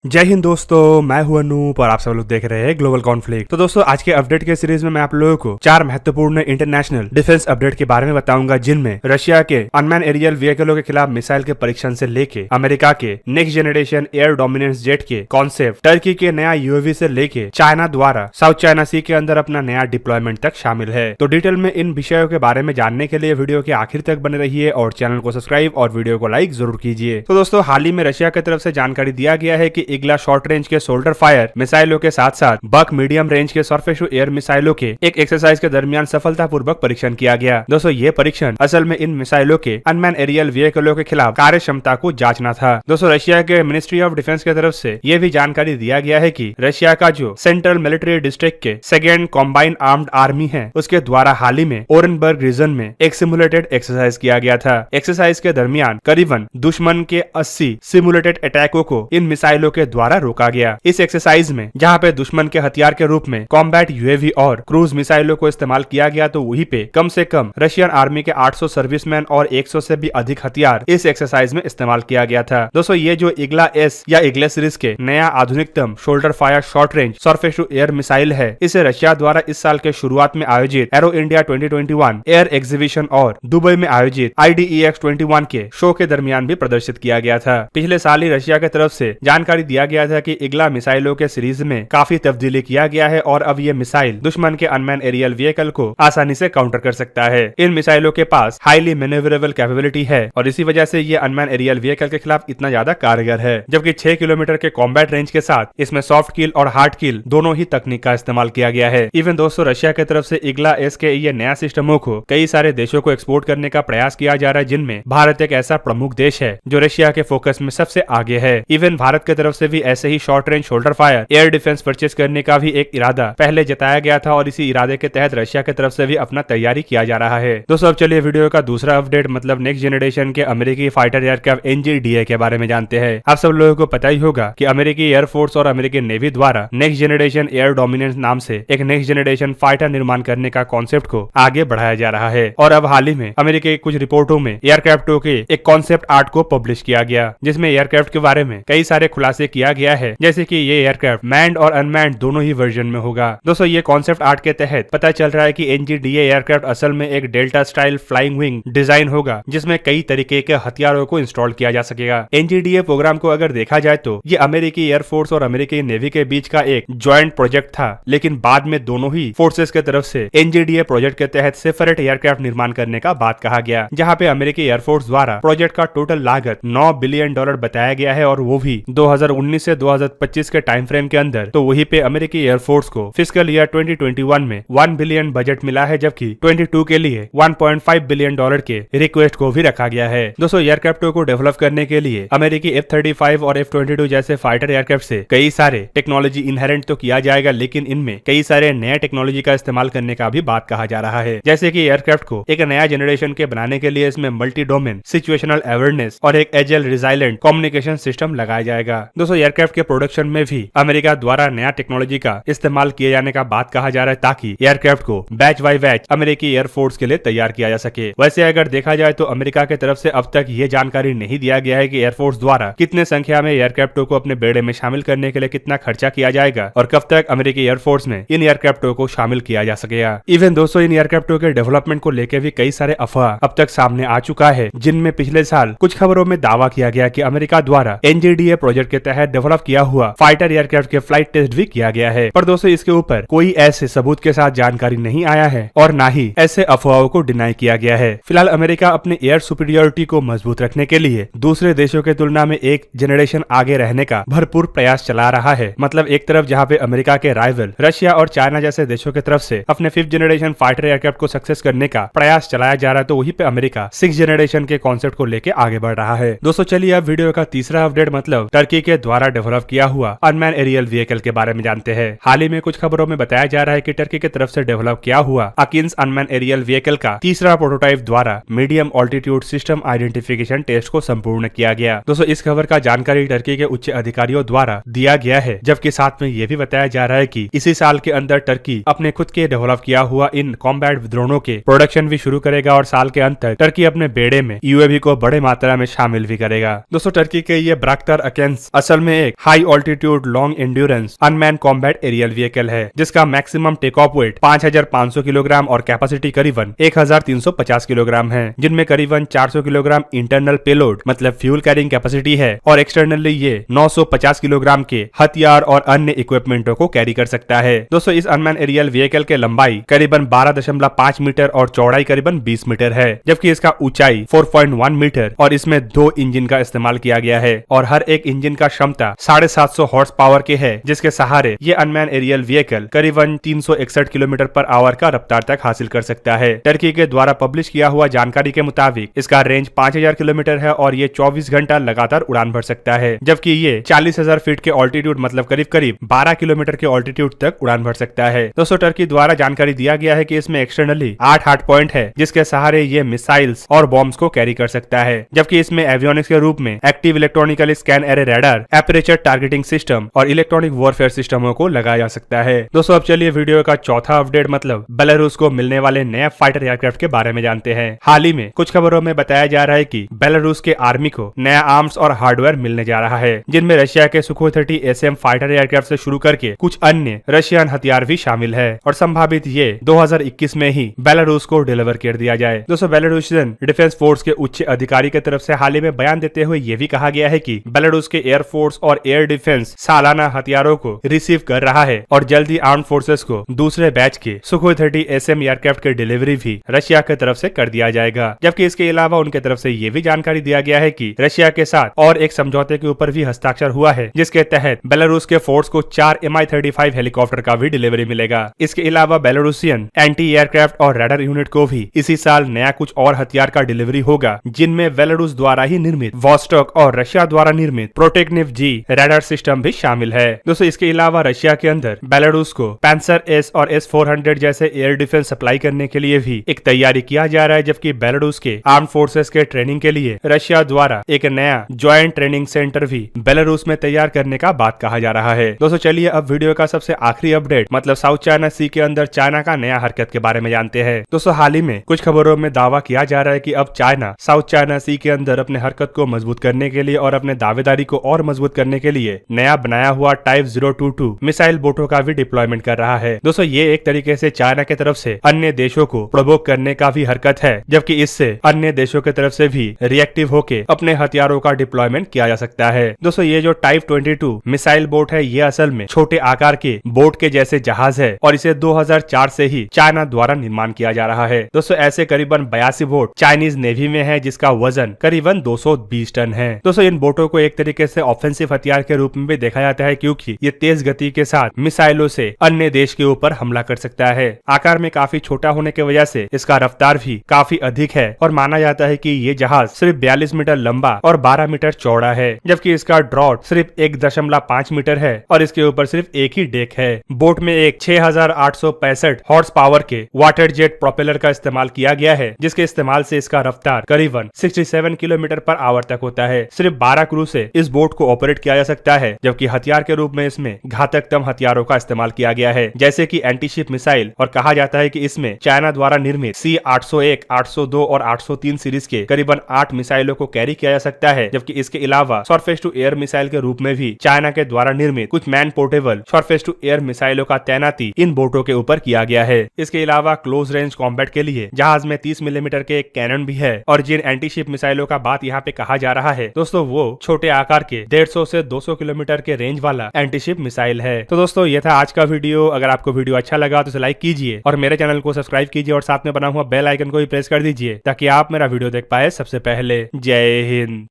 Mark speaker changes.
Speaker 1: जय हिंद दोस्तों, मैं हूं अनूप और आप सब लोग देख रहे हैं ग्लोबल कॉन्फ्लिक्ट। तो दोस्तों आज के अपडेट के सीरीज में मैं आप लोगों को 4 महत्वपूर्ण इंटरनेशनल डिफेंस अपडेट के बारे में बताऊंगा, जिनमें रशिया के अनमैन एरियल व्हीकलों के खिलाफ मिसाइल के परीक्षण से लेके अमेरिका के next generation air dominance jet के कॉन्सेप्ट, टर्की के नया यूएवी से लेके चाइना द्वारा साउथ चाइना सी के अंदर अपना नया डिप्लॉयमेंट तक शामिल है। तो डिटेल में इन विषयों के बारे में जानने के लिए वीडियो के आखिर तक बने रहिए और चैनल को सब्सक्राइब और वीडियो को लाइक जरूर कीजिए। तो दोस्तों हाल ही में रशिया की तरफ से जानकारी दिया गया है कि इग्ला शॉर्ट रेंज के शोल्डर फायर मिसाइलों के साथ साथ बक मीडियम रेंज के सरफेस टू एयर मिसाइलों के एक एक्सरसाइज के दरमियान सफलतापूर्वक परीक्षण किया गया। दोस्तों ये परीक्षण असल में इन मिसाइलों के अनमैन एरियल व्हीकलों के खिलाफ कार्य क्षमता को जांचना था। दोस्तों रशिया के मिनिस्ट्री ऑफ डिफेंस की तरफ से यह भी जानकारी दिया गया है कि रशिया का जो सेंट्रल मिलिट्री डिस्ट्रिक्ट के सेकेंड कॉम्बाइन आर्म्ड आर्मी है उसके द्वारा हाल ही में ओरेनबर्ग रीजन में एक सिमुलेटेड एक्सरसाइज किया गया था। एक्सरसाइज के दरमियान करीबन दुश्मन के 80 सिमुलेटेड अटैकों को इन मिसाइलों के द्वारा रोका गया। इस एक्सरसाइज में जहां पे दुश्मन के हथियार के रूप में कॉम्बैट यूएवी और क्रूज मिसाइलों को इस्तेमाल किया गया, तो वहीं पे कम से कम रशियन आर्मी के 800 सर्विसमैन और 100 से भी अधिक हथियार इस एक्सरसाइज में इस्तेमाल किया गया था। दोस्तों ये जो इग्ला एस या इग्ला सीरीज के नया आधुनिकतम shoulder fire short range surface to air missile है, इसे रशिया द्वारा इस साल के शुरुआत में आयोजित एरो इंडिया 2021 एयर एग्जीबिशन और दुबई में आयोजित IDEX 21 के शो के दरमियान भी प्रदर्शित किया गया था। पिछले साल ही रशिया की तरफ से जानकारी दिया गया था कि इग्ला मिसाइलों के सीरीज में काफी तब्दीली किया गया है और अब ये मिसाइल दुश्मन के अनमैन एरियल व्हीकल को आसानी से काउंटर कर सकता है। इन मिसाइलों के पास हाईली मैनेवरेबल कैपेबिलिटी है और इसी वजह से ये अनमैन एरियल व्हीकल के खिलाफ इतना ज्यादा कारगर है, जबकि 6 किलोमीटर के कॉम्बैट रेंज के साथ इसमें सॉफ्ट किल और हार्ड किल दोनों ही तकनीक का इस्तेमाल किया गया है। इवन दोस्तों रशिया की तरफ से इग्ला एस के ये नया सिस्टमों को कई सारे देशों को एक्सपोर्ट करने का प्रयास किया जा रहा है, जिनमें भारत एक ऐसा प्रमुख देश है जो रशिया के फोकस में सबसे आगे है। इवन भारत की तरफ से भी ऐसे ही short range shoulder fire air defence purchase करने का भी एक इरादा पहले जताया गया था और इसी इरादे के तहत रशिया की तरफ से भी अपना तैयारी किया जा रहा है। दोस्तों अब चलिए वीडियो का दूसरा अपडेट मतलब नेक्स्ट जनरेशन के अमेरिकी फाइटर एयरक्राफ्ट NGDA के बारे में जानते हैं। आप सब लोगों को पता ही होगा कि अमेरिकी एयरफोर्स और अमेरिकी नेवी द्वारा नेक्स्ट जनरेशन एयर डोमिनेंस नाम से एक नेक्स्ट जनरेशन फाइटर निर्माण करने का कॉन्सेप्ट को आगे बढ़ाया जा रहा है और अब हाल ही में अमेरिका की कुछ रिपोर्टों में एयरक्राफ्टों के एक कॉन्सेप्ट आर्ट को पब्लिश किया गया, जिसमें एयरक्राफ्ट के बारे में कई सारे खुलासे किया गया है, जैसे कि ये एयरक्राफ्ट मैन्ड और अनमैन्ड दोनों ही वर्जन में होगा। दोस्तों ये कॉन्सेप्ट आर्ट के तहत पता चल रहा है कि NGDA एयरक्राफ्ट असल में एक delta style flying wing design होगा, जिसमें कई तरीके के हथियारों को इंस्टॉल किया जा सकेगा। NGDA प्रोग्राम को अगर देखा जाए तो ये अमेरिकी एयरफोर्स और अमेरिकी नेवी के बीच का एक ज्वाइंट प्रोजेक्ट था, लेकिन बाद में दोनों ही फोर्सेस के तरफ से NGDA प्रोजेक्ट के तहत सेपरेट एयरक्राफ्ट निर्माण करने का बात कहा गया, जहाँ पे अमेरिकी एयरफोर्स द्वारा प्रोजेक्ट का टोटल लागत $9 बिलियन बताया गया है और वो भी 2019 से 2025 के टाइम फ्रेम के अंदर। तो वहीं पे अमेरिकी एयरफोर्स को फिस्कल ईयर 2021 में 1 बिलियन बजट मिला है, जबकि 22 के लिए $1.5 बिलियन के रिक्वेस्ट को भी रखा गया है। दोस्तों एयरक्राफ्टों को डेवलप करने के लिए अमेरिकी F-35 और F-22 जैसे फाइटर एयरक्राफ्ट से कई सारे टेक्नोलॉजी इनहेरेंट तो किया जाएगा, लेकिन इनमें कई सारे नए टेक्नोलॉजी का इस्तेमाल करने का भी बात कहा जा रहा है। जैसे कि एयरक्राफ्ट को एक नया जनरेशन के बनाने के लिए इसमें मल्टी डोमेन सिचुएशनल अवेयरनेस और एक एजाइल रिजाइलेंट कम्युनिकेशन सिस्टम लगाया जाएगा। दोस्तों एयरक्राफ्ट के प्रोडक्शन में भी अमेरिका द्वारा नया टेक्नोलॉजी का इस्तेमाल किए जाने का बात कहा जा रहा है, ताकि एयरक्राफ्ट को बैच बाय बैच अमेरिकी एयरफोर्स के लिए तैयार किया जा सके। वैसे अगर देखा जाए तो अमेरिका की तरफ से अब तक ये जानकारी नहीं दिया गया है कि एयरफोर्स द्वारा कितने संख्या में एयरक्राफ्टों को अपने बेड़े में शामिल करने के लिए कितना खर्चा किया जाएगा और कब तक अमेरिकी एयरफोर्स में इन एयरक्राफ्टों को शामिल किया जा सकेगा। इवन दोस्तों इन एयरक्राफ्टों के डेवलपमेंट को लेकर भी कई सारे अफवाह अब तक सामने आ चुका है, जिनमें पिछले साल कुछ खबरों में दावा किया गया कि अमेरिका द्वारा NGDA प्रोजेक्ट के तहत डेवलप किया हुआ फाइटर एयरक्राफ्ट के फ्लाइट टेस्ट भी किया गया है, पर दोस्तों इसके ऊपर कोई ऐसे सबूत के साथ जानकारी नहीं आया है और ना ही ऐसे अफवाहों को डिनाई किया गया है। फिलहाल अमेरिका अपने एयर सुपीरियोरिटी को मजबूत रखने के लिए दूसरे देशों के तुलना में एक जनरेशन आगे रहने का भरपूर प्रयास चला रहा है। मतलब एक तरफ जहाँ पे अमेरिका के राइवल रशिया और चाइना जैसे देशों की तरफ से अपने 5th जनरेशन फाइटर एयरक्राफ्ट को सक्सेस करने का प्रयास चलाया जा रहा है, तो वहीं पे अमेरिका 6th जनरेशन के कॉन्सेप्ट को लेकर आगे बढ़ रहा है। दोस्तों चलिए अब वीडियो का तीसरा अपडेट मतलब टर्की के द्वारा डेवलप किया हुआ अनमैन एरियल व्हीकल के बारे में जानते हैं। हाल ही में कुछ खबरों में बताया जा रहा है कि टर्की की तरफ से डेवलप किया हुआ अकिंस अनमैन एरियल व्हीकल का तीसरा प्रोटोटाइप द्वारा medium altitude system identification test को संपूर्ण किया गया। दोस्तों इस खबर का जानकारी टर्की के उच्च अधिकारियों द्वारा दिया गया है, जबकि साथ में यह भी बताया जा रहा है कि इसी साल के अंदर टर्की अपने खुद के डेवलप किया हुआ इन कॉम्बैट ड्रोनों के प्रोडक्शन भी शुरू करेगा और साल के अंत तक टर्की अपने बेड़े में यूएवी को बड़े मात्रा में शामिल भी करेगा। दोस्तों टर्की के ये ब्राक्टर अकेंस असल असल में एक high altitude long endurance unman combat aerial vehicle है, जिसका maximum take off weight 5500 kilogram और कैपेसिटी करीबन 1350 किलोग्राम है, जिनमें करीबन 400 किलोग्राम इंटरनल पेलोड मतलब फ्यूल कैरिंग कैपेसिटी है और एक्सटर्नली ये 950 किलोग्राम के हथियार और अन्य इक्विपमेंटों को कैरी कर सकता है। दोस्तों इस अनमैन एरियल व्हीकल के लंबाई करीबन 12.5 मीटर और चौड़ाई करीबन 20 मीटर है, जबकि इसका ऊंचाई 4.1 मीटर और इसमें 2 इंजन का इस्तेमाल किया गया है और हर एक इंजन का क्षमता 750 हॉर्स पावर के है, जिसके सहारे ये अनमैन एरियल व्हीकल करीबन 361 किलोमीटर पर आवर का रफ्तार तक हासिल कर सकता है। टर्की के द्वारा पब्लिश किया हुआ जानकारी के मुताबिक इसका रेंज 5000 किलोमीटर है और ये 24 घंटा लगातार उड़ान भर सकता है, जबकि ये 40,000 फीट के ऑल्टीट्यूड मतलब करीब करीब 12 किलोमीटर के ऑल्टीट्यूड तक उड़ान भर सकता है। दोस्तों टर्की द्वारा जानकारी दिया गया है कि इसमें एक्सटर्नली 8 हार्ड पॉइंट है, जिसके सहारे ये मिसाइल्स और बॉम्ब्स को कैरी कर सकता है, जबकि इसमें एवियोनिक्स के रूप में active electronically scan array radar, aperture targeting system और इलेक्ट्रॉनिक वॉरफेयर सिस्टमों को लगाया जा सकता है। दोस्तों अब चलिए वीडियो का चौथा अपडेट मतलब बेलारूस को मिलने वाले नए फाइटर एयरक्राफ्ट के बारे में जानते हैं। हाल ही में कुछ खबरों में बताया जा रहा है कि बेलारूस के आर्मी को नया आर्म्स और हार्डवेयर मिलने जा रहा है, जिनमें रशिया के सुखोई 30 SM फाइटर एयरक्राफ्ट से शुरू करके कुछ अन्य रशियन हथियार भी शामिल है और संभावित ये 2021 में ही बेलारूस को डिलीवर कर दिया जाए। दोस्तों बेलारूसियन डिफेंस फोर्स के उच्च अधिकारी की तरफ से हाल ही में बयान देते हुए ये भी कहा गया है कि बेलारूस के एयरफोर्स और एयर डिफेंस सालाना हथियारों को रिसीव कर रहा है और जल्द ही आर्म फोर्सेस को दूसरे बैच के सुखोई 30 SM एयरक्राफ्ट की डिलीवरी भी रशिया की तरफ से कर दिया जाएगा। जबकि इसके अलावा उनके तरफ से ये भी जानकारी दिया गया है कि रशिया के साथ और एक समझौते के ऊपर भी हस्ताक्षर हुआ है, जिसके तहत बेलारूस के फोर्स को 4 Mi-35 हेलीकॉप्टर का भी डिलीवरी मिलेगा। इसके अलावा बेलारूसियन एंटी एयरक्राफ्ट और रडार यूनिट को भी इसी साल नया कुछ और हथियार का डिलीवरी होगा, जिनमें बेलारूस द्वारा ही निर्मित वॉस्टॉक और रशिया द्वारा निर्मित प्रोटेक्टिव जी रडार सिस्टम भी शामिल है। दोस्तों इसके अलावा रशिया के अंदर बेलारूस को पैंसर S और S-400 जैसे एयर डिफेंस सप्लाई करने के लिए भी एक तैयारी किया जा रहा है, जबकि बेलारूस के आर्म फोर्सेस के ट्रेनिंग के लिए रशिया द्वारा एक नया ज्वाइंट ट्रेनिंग सेंटर भी बेलारूस में तैयार करने का बात कहा जा रहा है। दोस्तों चलिए अब वीडियो का सबसे आखिरी अपडेट मतलब साउथ चाइना सी के अंदर चाइना का नया हरकत के बारे में जानते हैं। दोस्तों हाल ही में कुछ खबरों में दावा किया जा रहा है कि अब चाइना साउथ चाइना सी के अंदर अपने हरकत को मजबूत करने के लिए और अपने दावेदारी को और मजबूत करने के लिए नया बनाया हुआ टाइप 022 मिसाइल बोटों का भी डिप्लॉयमेंट कर रहा है। दोस्तों ये एक तरीके से चाइना की तरफ से अन्य देशों को प्रोवोक करने का भी हरकत है, जबकि इससे अन्य देशों की तरफ से भी रिएक्टिव होके अपने हथियारों का डिप्लॉयमेंट किया जा सकता है। दोस्तों ये जो टाइप 22 मिसाइल बोट है ये असल में छोटे आकार के बोट के जैसे जहाज है और इसे 2004 से ही चाइना द्वारा निर्माण किया जा रहा है। दोस्तों ऐसे करीबन 82 बोट चाइनीज नेवी में है, जिसका वजन करीबन 220 टन है। दोस्तों इन बोटों को एक तरीके से ऑफेंसिव हथियार के रूप में भी देखा जाता है, क्योंकि ये तेज गति के साथ मिसाइलों से अन्य देश के ऊपर हमला कर सकता है। आकार में काफी छोटा होने की वजह से इसका रफ्तार भी काफी अधिक है और माना जाता है कि ये जहाज सिर्फ 42 मीटर लंबा और 12 मीटर चौड़ा है, जबकि इसका ड्रॉट सिर्फ 1.5 मीटर है और इसके ऊपर सिर्फ एक ही डेक है। बोट में एक 6865 हॉर्स पावर के वाटर जेट प्रोपेलर का इस्तेमाल किया गया है, जिसके इस्तेमाल से इसका रफ्तार करीबन 67 किलोमीटर पर आवर तक होता है। सिर्फ 12 क्रू से इस बोट को ऑपरेट किया जा सकता है, जबकि हथियार के रूप में इसमें घातकतम हथियारों का इस्तेमाल किया गया है, जैसे कि एंटीशिप मिसाइल, और कहा जाता है कि इसमें चाइना द्वारा निर्मित C-801, 802 और 803 सीरीज के करीबन 8 मिसाइलों को कैरी किया जा सकता है, जबकि इसके अलावा सरफेस टू एयर मिसाइल के रूप में भी चाइना के द्वारा निर्मित कुछ man portable surface to air मिसाइलों का तैनाती इन बोटों के ऊपर किया गया है। इसके अलावा क्लोज रेंज कॉम्बैट के लिए जहाज में 30 मिलीमीटर के एक कैनन भी है और जिन एंटीशिप मिसाइलों का बात यहाँ पे कहा जा रहा है दोस्तों वो छोटे आकार के 150 से 200 किलोमीटर के रेंज वाला एंटीशिप मिसाइल है। तो दोस्तों ये था आज का वीडियो। अगर आपको वीडियो अच्छा लगा तो इसे लाइक कीजिए और मेरे चैनल को सब्सक्राइब कीजिए और साथ में बना हुआ बेल आइकन को भी प्रेस कर दीजिए ताकि आप मेरा वीडियो देख पाए सबसे पहले। जय हिंद।